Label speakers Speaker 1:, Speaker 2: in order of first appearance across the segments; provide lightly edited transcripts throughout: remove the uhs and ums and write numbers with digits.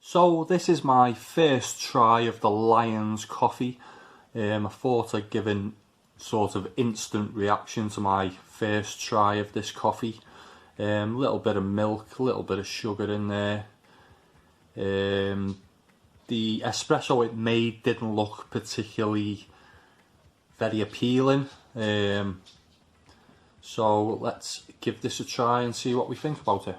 Speaker 1: So this is my first try of the Lyons coffee. I thought I'd give a sort of instant reaction to my first try of this coffee. Little bit of milk, a little bit of sugar in there. The espresso it made didn't look particularly very appealing. So let's give this a try and see what we think about it.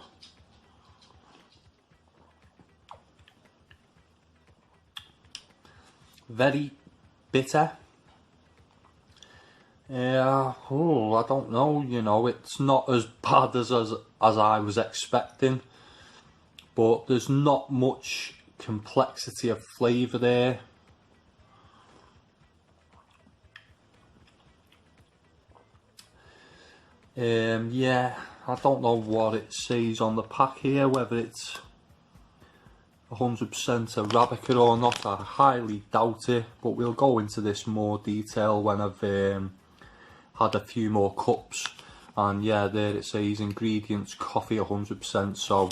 Speaker 1: Very bitter. I don't know, you know, it's not as bad as I was expecting, but there's not much complexity of flavour there. Yeah, I don't know what it says on the pack here, whether it's 100% Arabica or not. I highly doubt it, but we'll go into this more detail when I've had a few more cups. And yeah, there it says ingredients coffee 100%, so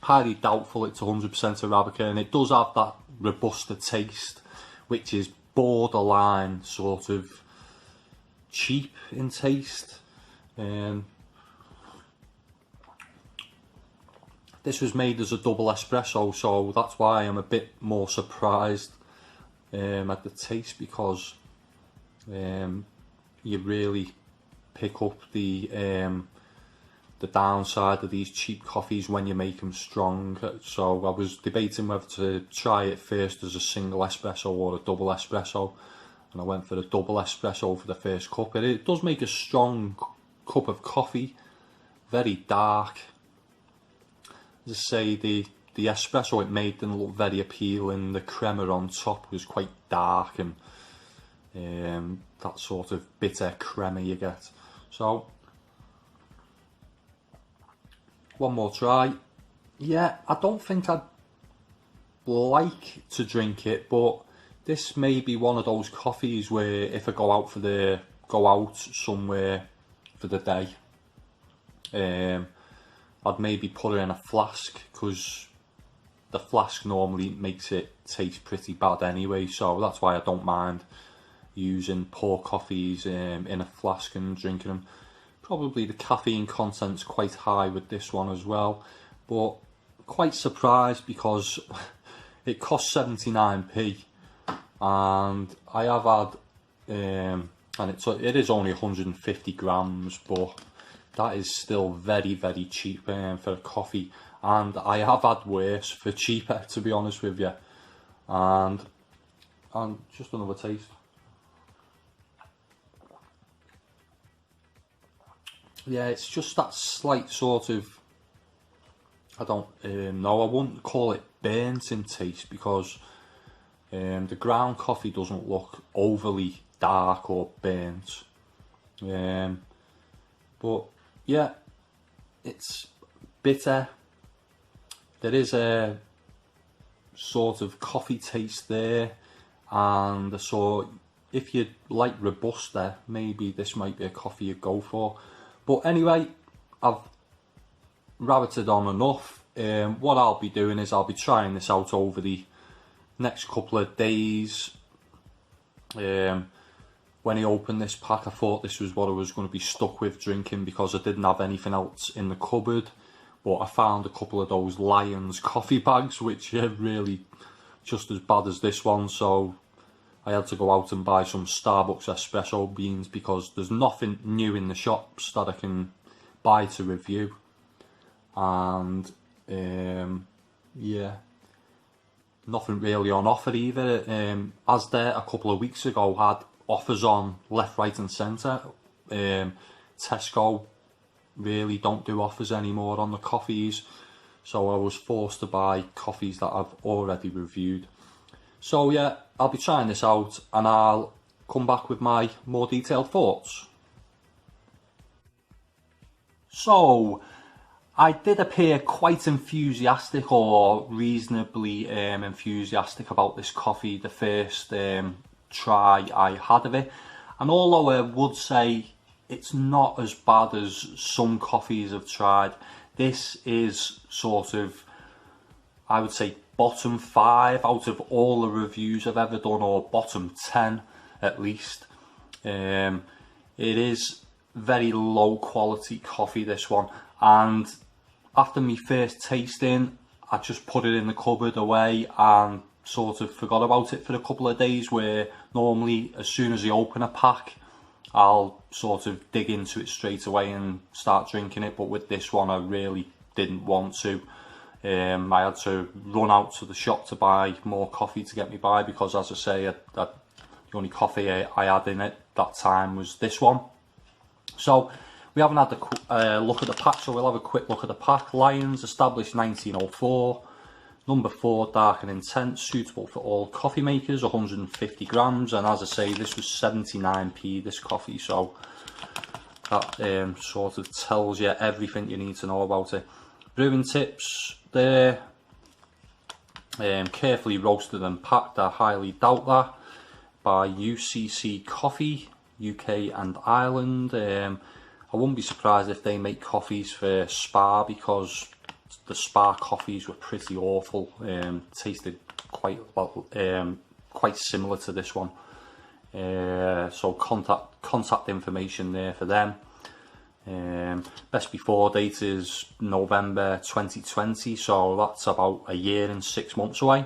Speaker 1: highly doubtful it's 100% Arabica, and it does have that Robusta taste, which is borderline sort of cheap in taste. This was made as a double espresso, so that's why I'm a bit more surprised at the taste, because you really pick up the downside of these cheap coffees when you make them strong. So I was debating whether to try it first as a single espresso or a double espresso, and I went for the double espresso for the first cup. It does make a strong cup of coffee, very dark. As I say, the espresso it made didn't look very appealing. The crema on top was quite dark, and that sort of bitter crema you get. So one more try. Yeah, I don't think I'd like to drink it, but this may be one of those coffees where if I go out somewhere for the day, I'd maybe put it in a flask, because the flask normally makes it taste pretty bad anyway, so that's why I don't mind using poor coffees in a flask and drinking them. Probably the caffeine content's quite high with this one as well, but quite surprised because it costs 79p, and I have had and it is only 150 grams, but that is still very, very cheap for a coffee, and I have had worse for cheaper, to be honest with you. And just another taste. Yeah, it's just that slight sort of, I don't know, I wouldn't call it burnt in taste, because the ground coffee doesn't look overly dark or burnt. But yeah, it's bitter. There is a sort of coffee taste there, and so if you like Robusta, maybe this might be a coffee you go for. But anyway, I've rabbited on enough. What I'll be doing is I'll be trying this out over the next couple of days. When I opened this pack, I thought this was what I was going to be stuck with drinking, because I didn't have anything else in the cupboard. But I found a couple of those Lyons coffee bags, which are really just as bad as this one. So I had to go out and buy some Starbucks espresso beans, because there's nothing new in the shops that I can buy to review. And yeah, nothing really on offer either. Asda a couple of weeks ago had offers on left, right and centre. Tesco really don't do offers anymore on the coffees, so I was forced to buy coffees that I've already reviewed. So yeah, I'll be trying this out, and I'll come back with my more detailed thoughts. So I did appear quite enthusiastic, or reasonably enthusiastic about this coffee the first try I had of it, and although I would say it's not as bad as some coffees I've tried. This is sort of, I would say, bottom 5 out of all the reviews I've ever done, or bottom 10 at least. It is very low quality coffee, this one, and after my first tasting I just put it in the cupboard away and sort of forgot about it for a couple of days, where normally as soon as I open a pack I'll sort of dig into it straight away and start drinking it. But with this one I really didn't want to. I had to run out to the shop to buy more coffee to get me by, because as I say, the only coffee I had in it that time was this one. So we haven't had a look at the pack, so we'll have a quick look at the pack. Lyons, established 1904. No. 4, dark and intense, suitable for all coffee makers, 150 grams. And as I say, this was 79p, this coffee, so that sort of tells you everything you need to know about it. Brewing tips there. Carefully roasted and packed, I highly doubt that, by UCC Coffee, UK and Ireland. I wouldn't be surprised if they make coffees for Spa, because the Spa coffees were pretty awful. Tasted quite similar to this one. So contact information there for them. Best before date is November 2020, so that's about a year and 6 months away.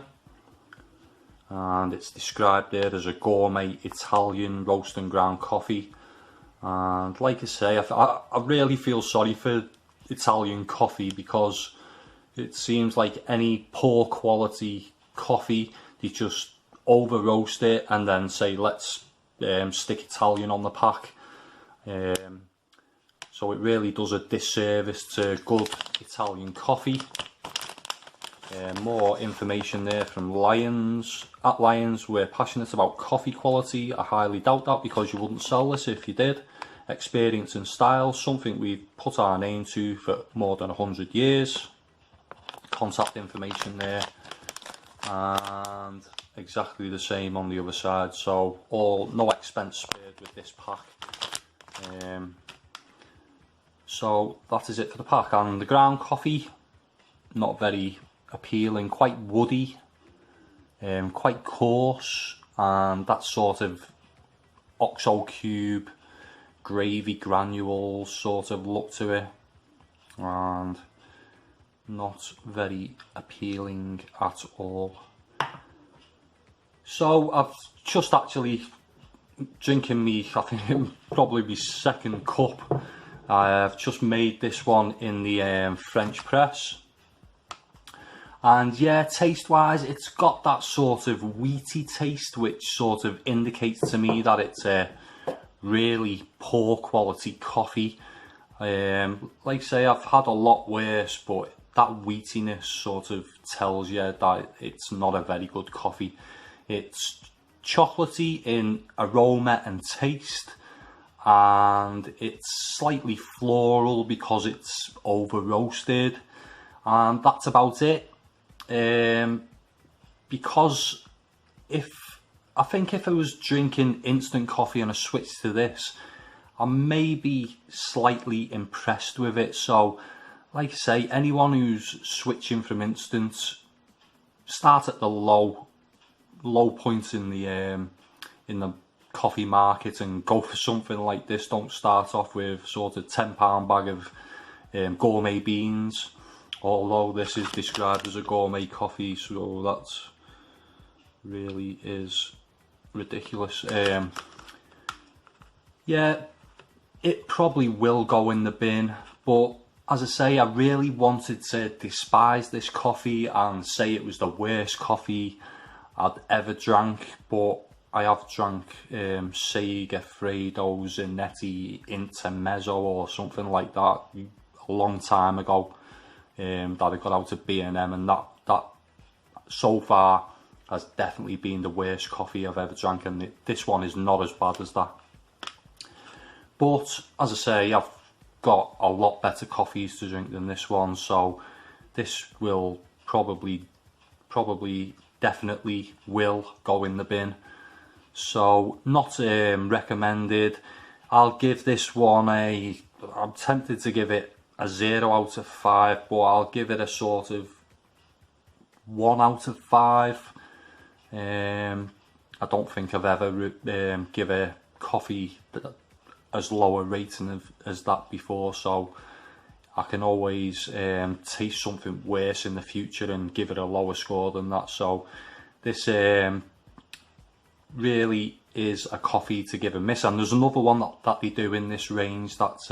Speaker 1: And it's described there as a gourmet Italian roast and ground coffee. And like I say, I really feel sorry for Italian coffee, because it seems like any poor quality coffee, they just over roast it and then say, let's stick Italian on the pack. So it really does a disservice to good Italian coffee. More information there from Lyons. At Lyons, we're passionate about coffee quality. I highly doubt that, because you wouldn't sell this if you did. Experience and style, something we've put our name to for more than 100 years. Contact information there, and exactly the same on the other side. So no expense spared with this pack. So that is it for the pack. And the ground coffee, not very appealing, quite woody, quite coarse, and that sort of OXO cube gravy granules sort of look to it, and not very appealing at all. So I've just actually drinking me, I think it would probably be second cup. I've just made this one in the French press, and yeah, taste wise it's got that sort of wheaty taste, which sort of indicates to me that it's a really poor quality coffee. Like I say, I've had a lot worse, but that wheatiness sort of tells you that it's not a very good coffee. It's chocolatey in aroma and taste, and it's slightly floral because it's over roasted, and that's about it. Because I think if I was drinking instant coffee and I switched to this, I may be slightly impressed with it. So like I say, anyone who's switching from instant, start at the low points in the coffee market and go for something like this. Don't start off with sort of £10 bag of gourmet beans, although this is described as a gourmet coffee, so that's really is ridiculous. Yeah, it probably will go in the bin, but as I say, I really wanted to despise this coffee and say it was the worst coffee I'd ever drank, but I have drank Sega Fredo Zanetti Intermezzo or something like that a long time ago, that I got out of B&M, and that so far has definitely been the worst coffee I've ever drank, and this one is not as bad as that. But as I say, I've got a lot better coffees to drink than this one, so this will probably definitely will go in the bin. So not recommended. I'll give this one I'm tempted to give it a 0 out of 5, but I'll give it a sort of 1 out of 5. I don't think I've ever give a coffee as low a rating as that before, so I can always taste something worse in the future and give it a lower score than that. So this really is a coffee to give a miss. And there's another one that they do in this range that's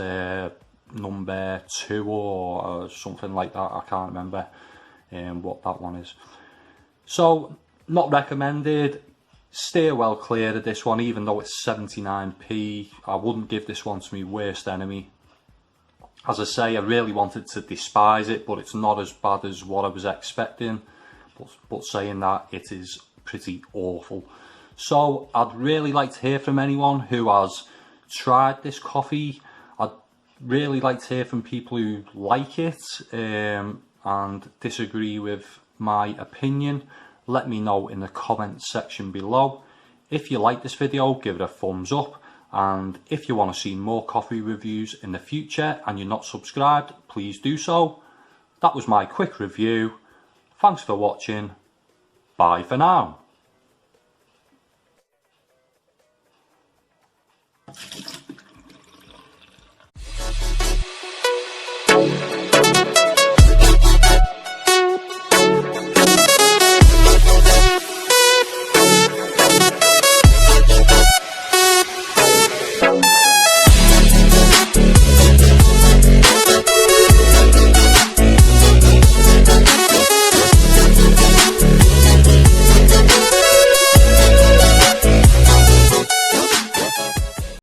Speaker 1: number 2 or something like that. I can't remember what that one is. So not recommended. Steer well clear of this one, even though it's 79p. I wouldn't give this one to my worst enemy. As I say, I really wanted to despise it, but it's not as bad as what I was expecting. But saying that, it is pretty awful. So I'd really like to hear from anyone who has tried this coffee. I'd really like to hear from people who like it and disagree with my opinion. Let me know in the comments section below. If you like this video, give it a thumbs up. And if you want to see more coffee reviews in the future and you're not subscribed, please do so. That was my quick review. Thanks for watching. Bye for now.